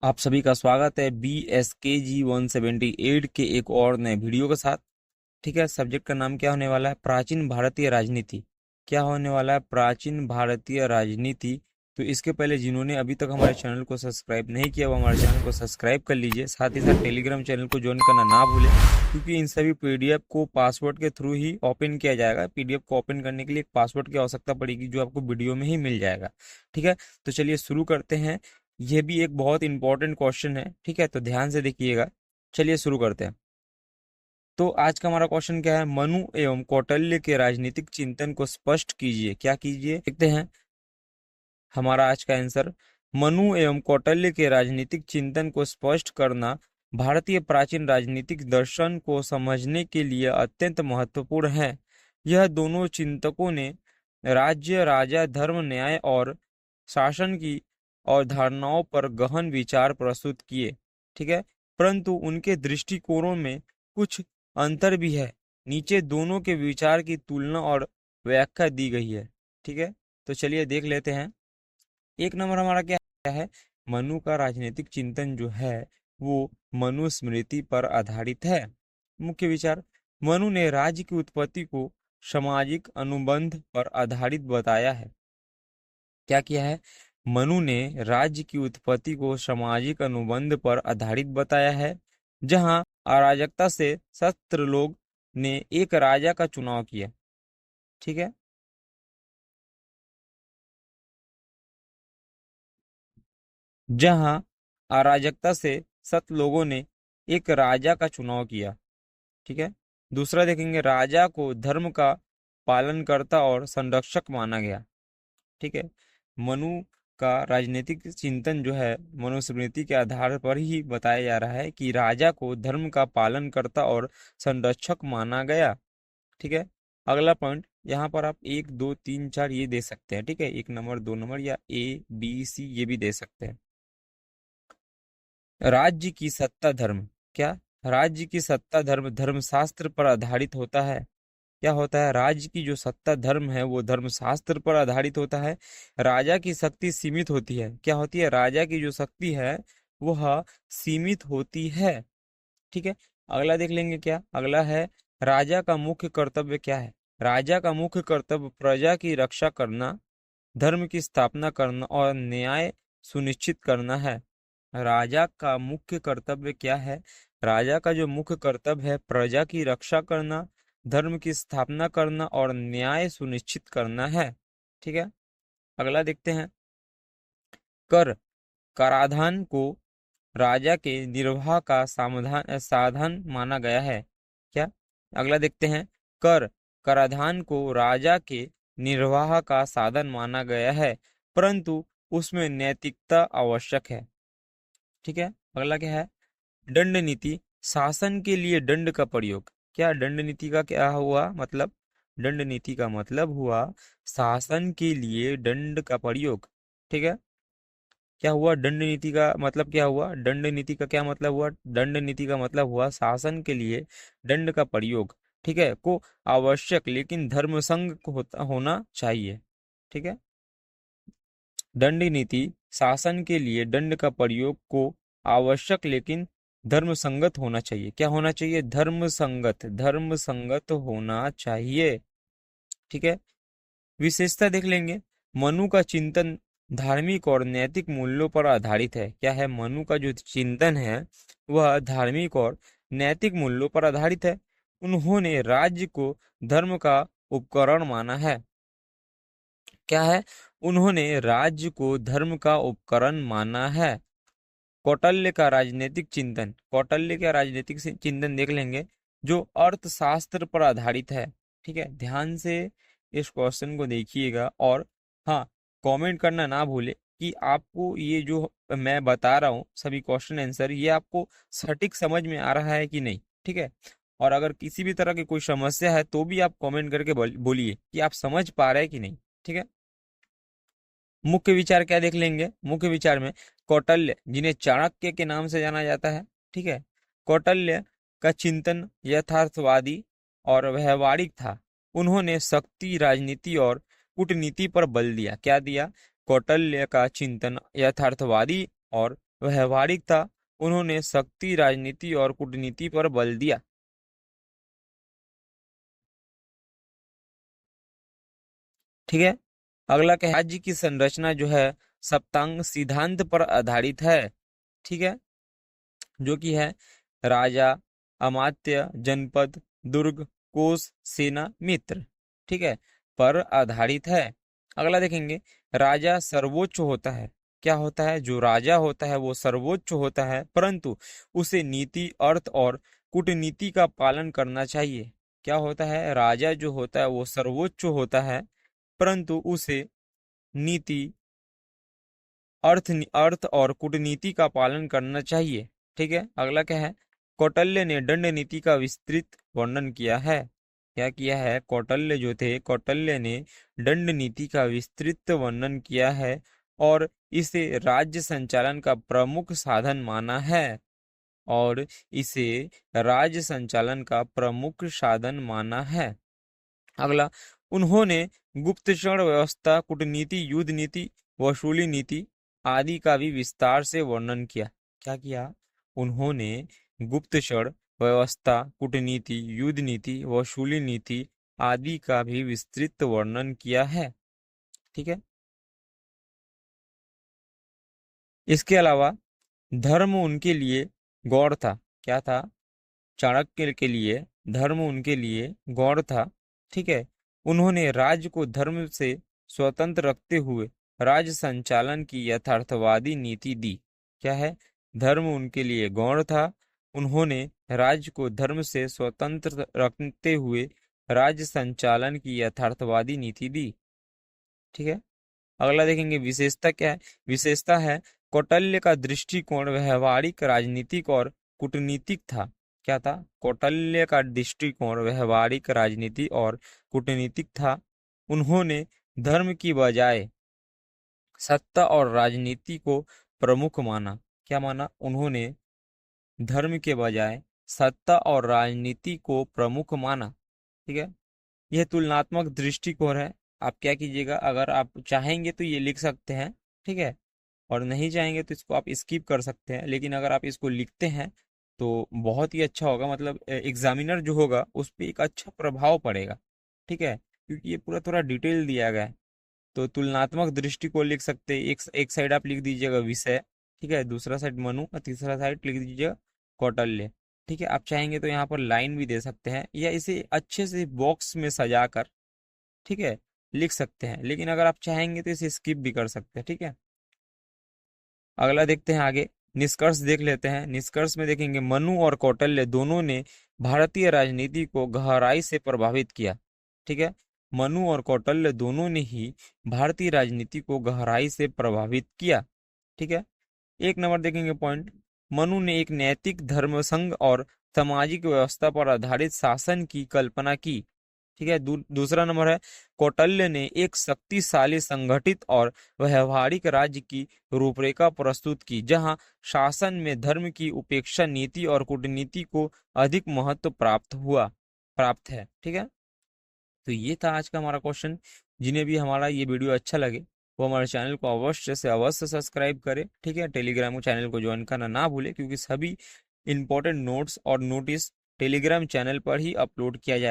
आप सभी का स्वागत है BSKG 178 के एक और नए वीडियो के साथ। ठीक है, सब्जेक्ट का नाम क्या होने वाला है? प्राचीन भारतीय राजनीति। क्या होने वाला है? प्राचीन भारतीय राजनीति। तो इसके पहले जिन्होंने अभी तक हमारे चैनल को सब्सक्राइब नहीं किया वो हमारे चैनल को सब्सक्राइब कर लीजिए। साथ ही साथ टेलीग्राम चैनल को ज्वाइन करना ना भूलें, क्योंकि इन सभी पीडीएफ को पासवर्ड के थ्रू ही ओपन किया जाएगा। पीडीएफ को ओपन करने के लिए एक पासवर्ड की आवश्यकता पड़ेगी, जो आपको वीडियो में ही मिल जाएगा। ठीक है, तो चलिए शुरू करते हैं। यह भी एक बहुत इंपॉर्टेंट क्वेश्चन है, ठीक है, तो ध्यान से देखिएगा। चलिए शुरू करते हैं। तो आज का हमारा क्वेश्चन क्या है? मनु एवं कौटिल्य के राजनीतिक चिंतन को स्पष्ट कीजिए। क्या कीजिए? देखते हैं हमारा आज का आंसर। मनु एवं कौटिल्य के राजनीतिक चिंतन को स्पष्ट करना भारतीय प्राचीन राजनीतिक दर्शन को समझने के लिए अत्यंत महत्वपूर्ण है। यह दोनों चिंतकों ने राज्य, राजा, धर्म, न्याय और शासन की अवधारणाओं पर गहन विचार प्रस्तुत किए। ठीक है, परंतु उनके दृष्टिकोणों में कुछ अंतर भी है। नीचे दोनों के विचार की तुलना और व्याख्या दी गई है। ठीक है, तो चलिए देख लेते हैं। एक नंबर हमारा क्या है? मनु का राजनीतिक चिंतन जो है वो मनुस्मृति पर आधारित है। मुख्य विचार: मनु ने राज्य की उत्पत्ति को सामाजिक अनुबंध पर आधारित बताया है। क्या किया है? मनु ने राज्य की उत्पत्ति को सामाजिक अनुबंध पर आधारित बताया है, जहां अराजकता से शत्रु लोग ने एक राजा का चुनाव किया। ठीक है, जहां अराजकता से सत लोगों ने एक राजा का चुनाव किया। ठीक है, दूसरा देखेंगे, राजा को धर्म का पालनकर्ता और संरक्षक माना गया। ठीक है, मनु का राजनीतिक चिंतन जो है मनुस्मृति के आधार पर ही बताया जा रहा है कि राजा को धर्म का पालनकर्ता और संरक्षक माना गया। ठीक है, अगला पॉइंट यहाँ पर आप 1 2 3 4 ये दे सकते हैं। ठीक है, 1 नंबर 2 नंबर या A B C ये भी दे सकते हैं। राज्य की सत्ता धर्म। क्या? राज्य की सत्ता धर्म धर्मशास्त्र पर आधारित होता है। क्या होता है? राज्य की जो सत्ता धर्म है वो धर्मशास्त्र पर आधारित होता है। राजा की शक्ति सीमित होती है। क्या होती है? राजा की जो शक्ति है वह सीमित होती है। ठीक है, अगला देख लेंगे। क्या अगला है? राजा का मुख्य कर्तव्य क्या है? राजा का मुख्य कर्तव्य प्रजा की रक्षा करना, धर्म की स्थापना करना और न्याय सुनिश्चित करना है। राजा का मुख्य कर्तव्य क्या है? राजा का जो मुख्य कर्तव्य है प्रजा की रक्षा करना, धर्म की स्थापना करना और न्याय सुनिश्चित करना है। ठीक है, अगला देखते हैं। कर कराधान को राजा के निर्वाह का समाधान साधन माना गया है। क्या? अगला देखते हैं। कर कराधान को राजा के निर्वाह का साधन माना गया है, परंतु उसमें नैतिकता आवश्यक है। ठीक है, अगला क्या है? दंड नीति शासन के लिए दंड का प्रयोग। क्या दंड नीति का क्या हुआ मतलब? दंड नीति का मतलब हुआ शासन के लिए दंड का प्रयोग। ठीक है, क्या हुआ? दंड नीति का मतलब क्या हुआ? दंड नीति का क्या मतलब हुआ? दंड नीति का मतलब हुआ शासन के लिए दंड का प्रयोग, ठीक है, को आवश्यक लेकिन धर्मसंग को होना चाहिए। ठीक है, दंड नीति शासन के लिए दंड का प्रयोग को आवश्यक लेकिन धर्म संगत होना चाहिए। क्या होना चाहिए? धर्म संगत होना चाहिए। ठीक है, विशेषता देख लेंगे। मनु का चिंतन धार्मिक और नैतिक मूल्यों पर आधारित है। क्या है? मनु का जो चिंतन है वह धार्मिक और नैतिक मूल्यों पर आधारित है। उन्होंने राज्य को धर्म का उपकरण माना है। क्या है? उन्होंने राज्य को धर्म का उपकरण माना है। कौटिल्य का राजनीतिक चिंतन देख लेंगे, जो अर्थशास्त्र पर आधारित है। ठीक है, ध्यान से इस क्वेश्चन को देखिएगा और हाँ, कमेंट करना ना भूले कि आपको ये जो मैं बता रहा हूँ सभी क्वेश्चन आंसर ये आपको सटीक समझ में आ रहा है कि नहीं। ठीक है, और अगर किसी भी तरह की कोई समस्या है तो भी आप कमेंट करके बोलिए कि आप समझ पा रहे हैं कि नहीं। ठीक है, मुख्य विचार क्या देख लेंगे? मुख्य विचार में कौटिल्य, जिन्हें चाणक्य के नाम से जाना जाता है। ठीक है, कौटिल्य का चिंतन यथार्थवादी और व्यवहारिक था। उन्होंने शक्ति, राजनीति और कूटनीति पर बल दिया। क्या दिया? कौटिल्य का चिंतन यथार्थवादी और व्यवहारिक था। उन्होंने शक्ति, राजनीति और कूटनीति पर बल दिया। ठीक है। अगला क्या है, राज्य की संरचना जो है सप्तांग सिद्धांत पर आधारित है। ठीक है, जो कि है राजा, अमात्य, जनपद, दुर्ग, कोष, सेना, मित्र, ठीक है, पर आधारित है। अगला देखेंगे, राजा सर्वोच्च होता है। क्या होता है, जो राजा होता है वो सर्वोच्च होता है, परंतु उसे नीति, अर्थ और कूटनीति का पालन करना चाहिए। क्या होता है, राजा जो होता है वो सर्वोच्च होता है, परंतु उसे नीति, अर्थ और कूटनीति का पालन करना चाहिए। ठीक है। अगला क्या है, कौटिल्य ने दंड नीति का विस्तृत वर्णन किया है। क्या किया है, कौटिल्य जो थे, कौटिल्य ने दंड नीति का विस्तृत वर्णन किया है और इसे राज्य संचालन का प्रमुख साधन माना है। और इसे राज्य संचालन का प्रमुख साधन माना है। अगला, उन्होंने गुप्तचर व्यवस्था, कूटनीति, युद्ध नीति, वसूली नीति आदि का भी विस्तार से वर्णन किया। क्या किया, उन्होंने गुप्तचर व्यवस्था, कूटनीति, युद्ध नीति, वसूली नीति आदि का भी विस्तृत वर्णन किया है। ठीक है। इसके अलावा धर्म उनके लिए गौर था। क्या था, चाणक्य के लिए धर्म उनके लिए गौर था। ठीक है। उन्होंने राज्य को धर्म से स्वतंत्र रखते हुए राज्य संचालन की यथार्थवादी नीति दी। क्या है, धर्म उनके लिए गौर था। उन्होंने राज्य को धर्म से स्वतंत्र रखते हुए राज्य संचालन की यथार्थवादी नीति दी। ठीक है। अगला देखेंगे, विशेषता क्या है, विशेषता है कौटिल्य का दृष्टिकोण व्यवहारिक, राजनीतिक और कूटनीतिक था। क्या था, कौटिल्य का दृष्टिकोण व्यवहारिक, राजनीति और कूटनीतिक था। उन्होंने धर्म की बजाय सत्ता और राजनीति को प्रमुख माना। क्या माना, उन्होंने धर्म के बजाय सत्ता और राजनीति को प्रमुख माना। ठीक है। यह तुलनात्मक दृष्टिकोण है। आप क्या कीजिएगा, अगर आप चाहेंगे तो ये लिख सकते हैं, ठीक है, और नहीं चाहेंगे तो इसको आप स्किप कर सकते हैं। लेकिन अगर आप इसको लिखते हैं तो बहुत ही अच्छा होगा, मतलब एग्जामिनर जो होगा उस पर एक अच्छा प्रभाव पड़ेगा। ठीक है, क्योंकि ये पूरा थोड़ा डिटेल दिया गया है। तो तुलनात्मक दृष्टिकोण लिख सकते हैं। एक साइड आप लिख दीजिएगा विषय, ठीक है, दूसरा साइड मनु और तीसरा साइड लिख दीजिएगा कौटिल्य। ठीक है। आप चाहेंगे तो यहाँ पर लाइन भी दे सकते हैं या इसे अच्छे से बॉक्स में सजाकर, ठीक है, लिख सकते हैं। लेकिन अगर आप चाहेंगे तो इसे स्किप भी कर सकते हैं। ठीक है। अगला देखते हैं आगे, निष्कर्ष देख लेते हैं। निष्कर्ष में देखेंगे, मनु और कौटिल्य दोनों ने भारतीय राजनीति को गहराई से प्रभावित किया। ठीक है, मनु और कौटिल्य दोनों ने ही भारतीय राजनीति को गहराई से प्रभावित किया। ठीक है। एक नंबर देखेंगे पॉइंट, मनु ने एक नैतिक धर्म संघ और सामाजिक व्यवस्था पर आधारित शासन की कल्पना की। ठीक है। दूसरा नंबर है, कौटिल्य ने एक शक्तिशाली, संगठित और व्यवहारिक राज्य की रूपरेखा प्रस्तुत की, जहां शासन में धर्म की उपेक्षा, नीति और कूटनीति को अधिक महत्व प्राप्त है। ठीक है। तो ये था आज का हमारा क्वेश्चन। जिन्हें भी हमारा ये वीडियो अच्छा लगे वो हमारे चैनल को अवश्य से अवश्य सब्सक्राइब करें। ठीक है, टेलीग्राम चैनल को ज्वाइन करना ना भूले, क्योंकि सभी इंपॉर्टेंट नोट्स और नोटिस टेलीग्राम चैनल पर ही अपलोड किया जाए।